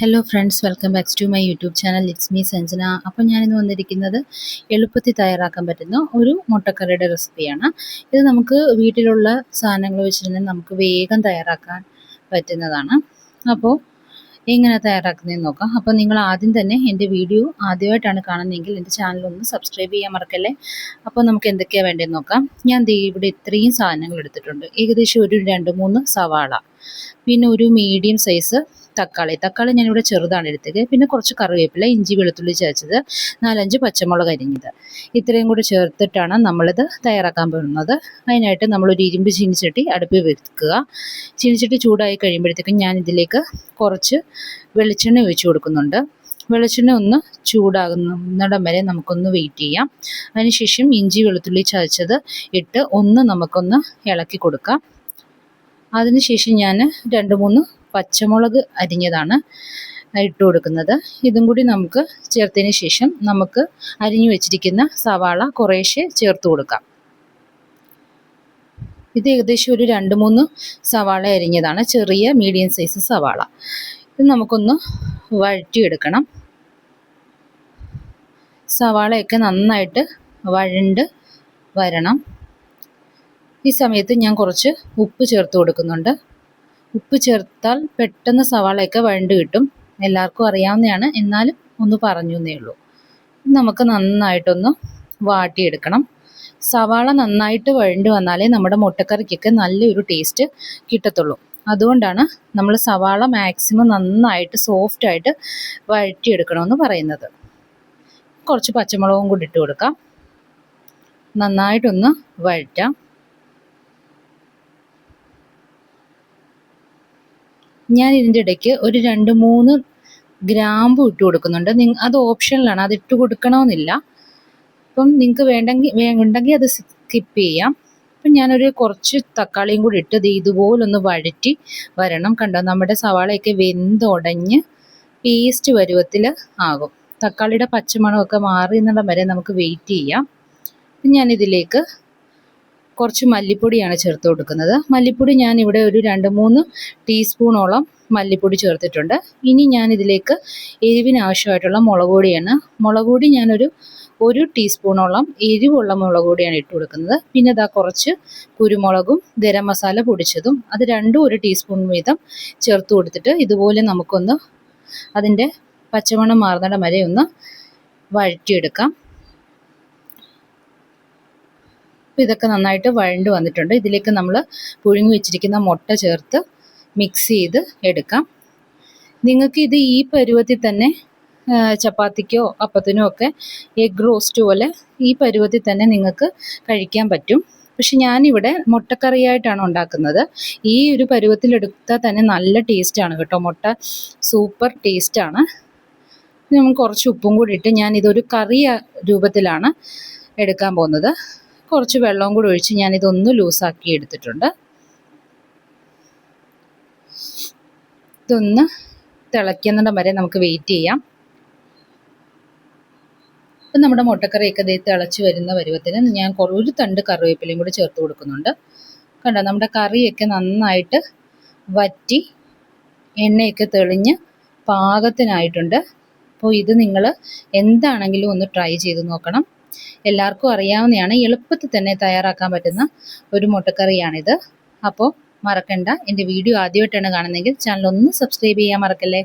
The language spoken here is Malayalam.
Hello friends, welcome back to my YouTube channel. It's me Sanjana. അപ്പോൾ ഞാനിന്ന് വന്നിരിക്കുന്നത് എളുപ്പത്തിൽ തയ്യാറാക്കാൻ പറ്റുന്ന ഒരു മുട്ടക്കറിയുടെ റെസിപ്പിയാണ്. ഇത് നമുക്ക് വീട്ടിലുള്ള സാധനങ്ങൾ വെച്ചിട്ടുണ്ടെങ്കിൽ നമുക്ക് വേഗം തയ്യാറാക്കാൻ പറ്റുന്നതാണ്. അപ്പോൾ എങ്ങനെ തയ്യാറാക്കുന്നതെന്ന് നോക്കാം. അപ്പോൾ നിങ്ങൾ ആദ്യം തന്നെ എൻ്റെ വീഡിയോ ആദ്യമായിട്ടാണ് കാണുന്നതെങ്കിൽ എൻ്റെ ചാനലൊന്ന് സബ്സ്ക്രൈബ് ചെയ്യാൻ മറക്കല്ലേ. അപ്പോൾ നമുക്ക് എന്തൊക്കെയാണ് വേണ്ടതെന്ന് നോക്കാം. ഞാൻ ഇവിടെ ഇത്രയും സാധനങ്ങൾ എടുത്തിട്ടുണ്ട്. ഏകദേശം ഒരു 2-3 സവാള, പിന്നെ ഒരു മീഡിയം സൈസ് തക്കാളി ഞാനിവിടെ ചെറുതാണ് എടുത്തത്, പിന്നെ കുറച്ച് കറിവേപ്പില, ഇഞ്ചി വെളുത്തുള്ളി ചതച്ചത്, 4-5 പച്ചമുളക് അരിഞ്ഞത്, ഇത്രയും കൂടി ചേർത്തിട്ടാണ് നമ്മളിത് തയ്യാറാക്കാൻ പോകുന്നത്. അതിനായിട്ട് നമ്മളൊരു ഇരുമ്പ് ചീനിച്ചട്ടി അടുപ്പിൽ വെക്കുക. ചീനിച്ചട്ടി ചൂടായി കഴിയുമ്പോഴത്തേക്കും ഞാൻ ഇതിലേക്ക് കുറച്ച് വെളിച്ചെണ്ണ ഒഴിച്ചു കൊടുക്കുന്നുണ്ട്. വെളിച്ചെണ്ണ ഒന്ന് ചൂടാകുന്നിടം വരെ നമുക്കൊന്ന് വെയിറ്റ് ചെയ്യാം. അതിനുശേഷം ഇഞ്ചി വെളുത്തുള്ളി ചതച്ചത് ഇട്ട് നമുക്കൊന്ന് ഇളക്കി കൊടുക്കാം. അതിനുശേഷം ഞാൻ 2-3 പച്ചമുളക് അരിഞ്ഞതാണ് ഇട്ട് കൊടുക്കുന്നത്. ഇതും കൂടി നമുക്ക് ചേർത്തതിന് ശേഷം നമുക്ക് അരിഞ്ഞു വെച്ചിരിക്കുന്ന സവാള കുറേശ്ശെ ചേർത്ത് കൊടുക്കാം. ഇത് ഏകദേശം ഒരു 2-3 സവാള അരിഞ്ഞതാണ്, ചെറിയ മീഡിയം സൈസ് സവാള. ഇത് നമുക്കൊന്ന് വഴറ്റിയെടുക്കണം. സവാളയൊക്കെ നന്നായിട്ട് വഴണ്ട് വരണം. ഈ സമയത്ത് ഞാൻ കുറച്ച് ഉപ്പ് ചേർത്ത് കൊടുക്കുന്നുണ്ട്. ഉപ്പ് ചേർത്താൽ പെട്ടെന്ന് സവാളയൊക്കെ വഴണ്ട് കിട്ടും. എല്ലാവർക്കും അറിയാവുന്നതാണ്, എന്നാലും ഒന്ന് പറഞ്ഞു എന്നേ ഉള്ളൂ. നമുക്ക് നന്നായിട്ടൊന്ന് വാട്ടിയെടുക്കണം. സവാള നന്നായിട്ട് വഴണ്ട് വന്നാലേ നമ്മുടെ മുട്ടക്കറിക്കൊക്കെ നല്ലൊരു ടേസ്റ്റ് കിട്ടത്തുള്ളൂ. അതുകൊണ്ടാണ് നമ്മൾ സവാള മാക്സിമം നന്നായിട്ട് സോഫ്റ്റായിട്ട് വഴറ്റിയെടുക്കണമെന്ന് പറയുന്നത്. കുറച്ച് പച്ചമുളകും കൂടി ഇട്ട് കൊടുക്കാം. നന്നായിട്ടൊന്ന് വഴറ്റാം. ഞാൻ ഇതിൻ്റെ ഇടയ്ക്ക് ഒരു 2-3 ഗ്രാമ്പു ഇട്ട് കൊടുക്കുന്നുണ്ട്. അത് ഓപ്ഷനിലാണ്, അത് ഇട്ട് കൊടുക്കണമെന്നില്ല. അപ്പം നിങ്ങൾക്ക് വേണ്ടെങ്കിൽ അത് സ്കിപ്പ് ചെയ്യാം. അപ്പം ഞാനൊരു കുറച്ച് തക്കാളിയും കൂടി ഇട്ട് ഇതുപോലൊന്ന് വഴറ്റി വരണം. കണ്ടോ, നമ്മുടെ സവാളയൊക്കെ വെന്തുടഞ്ഞ് പേസ്റ്റ് പരുവത്തിൽ ആകും. തക്കാളിയുടെ പച്ചമണമൊക്കെ മാറുന്നിടം വരെ നമുക്ക് വെയിറ്റ് ചെയ്യാം. ഞാനിതിലേക്ക് കുറച്ച് മല്ലിപ്പൊടിയാണ് ചേർത്ത് കൊടുക്കുന്നത്. മല്ലിപ്പൊടി ഞാനിവിടെ ഒരു 2-3 ടീസ്പൂണോളം മല്ലിപ്പൊടി ചേർത്തിട്ടുണ്ട്. ഇനി ഞാനിതിലേക്ക് എരിവിന് ആവശ്യമായിട്ടുള്ള മുളക് പൊടിയാണ്. മുളക് പൊടി ഞാനൊരു 1 ടീസ്പൂണോളം എരിവുള്ള മുളക് പൊടിയാണ് ഇട്ട് കൊടുക്കുന്നത്. പിന്നെ കുറച്ച് കുരുമുളകും ഗരം മസാല പൊടിച്ചതും, അത് രണ്ടും 1 ടീസ്പൂൺ വീതം ചേർത്ത് കൊടുത്തിട്ട് ഇതുപോലെ നമുക്കൊന്ന് അതിൻ്റെ പച്ചമണം മാറുന്നിടം വരെ ഒന്ന് വഴറ്റിയെടുക്കാം. അപ്പോൾ ഇതൊക്കെ നന്നായിട്ട് വഴണ്ട് വന്നിട്ടുണ്ട്. ഇതിലേക്ക് നമ്മൾ പുഴുങ്ങി വെച്ചിരിക്കുന്ന മുട്ട ചേർത്ത് മിക്സ് ചെയ്ത് എടുക്കാം. നിങ്ങൾക്ക് ഇത് ഈ പരുവത്തിൽ തന്നെ ചപ്പാത്തിക്കോ അപ്പത്തിനോ ഒക്കെ എഗ് റോസ്റ്റ് പോലെ ഈ പരുവത്തിൽ തന്നെ നിങ്ങൾക്ക് കഴിക്കാൻ പറ്റും. പക്ഷെ ഞാനിവിടെ മുട്ടക്കറിയായിട്ടാണ് ഉണ്ടാക്കുന്നത്. ഈ ഒരു പരുവത്തിലെടുത്താൽ തന്നെ നല്ല ടേസ്റ്റാണ് കേട്ടോ. മുട്ട സൂപ്പർ ടേസ്റ്റാണ്. നമുക്ക് കുറച്ച് ഉപ്പും കൂടി ഇട്ട് ഞാനിതൊരു കറി രൂപത്തിലാണ് എടുക്കാൻ പോകുന്നത്. കുറച്ച് വെള്ളവും കൂടി ഒഴിച്ച് ഞാനിതൊന്ന് ലൂസാക്കി എടുത്തിട്ടുണ്ട്. ഇതൊന്ന് തിളയ്ക്കുന്നിടം വരെ നമുക്ക് വെയിറ്റ് ചെയ്യാം. അപ്പം നമ്മുടെ മുട്ടക്കറിയൊക്കെ തിളച്ച് വരുന്ന പരുവത്തിന് ഞാൻ ഒരു തണ്ട് കറിവേപ്പിലയും കൂടി ചേർത്ത് കൊടുക്കുന്നുണ്ട്. കണ്ടോ, നമ്മുടെ കറിയൊക്കെ നന്നായിട്ട് വറ്റി എണ്ണയൊക്കെ തെളിഞ്ഞ് പാകത്തിനായിട്ടുണ്ട്. അപ്പോൾ ഇത് നിങ്ങൾ എന്താണെങ്കിലും ഒന്ന് ട്രൈ ചെയ്ത് നോക്കണം. എല്ലാവർക്കും അറിയാവുന്നതാണ്, എളുപ്പത്തിൽ തന്നെ തയ്യാറാക്കാൻ പറ്റുന്ന ഒരു മുട്ടക്കറിയാണിത്. അപ്പോൾ മറക്കണ്ട, എൻ്റെ വീഡിയോ ആദ്യമായിട്ടാണ് കാണുന്നതെങ്കിൽ ചാനൽ ഒന്ന് സബ്സ്ക്രൈബ് ചെയ്യാൻ മറക്കല്ലേ.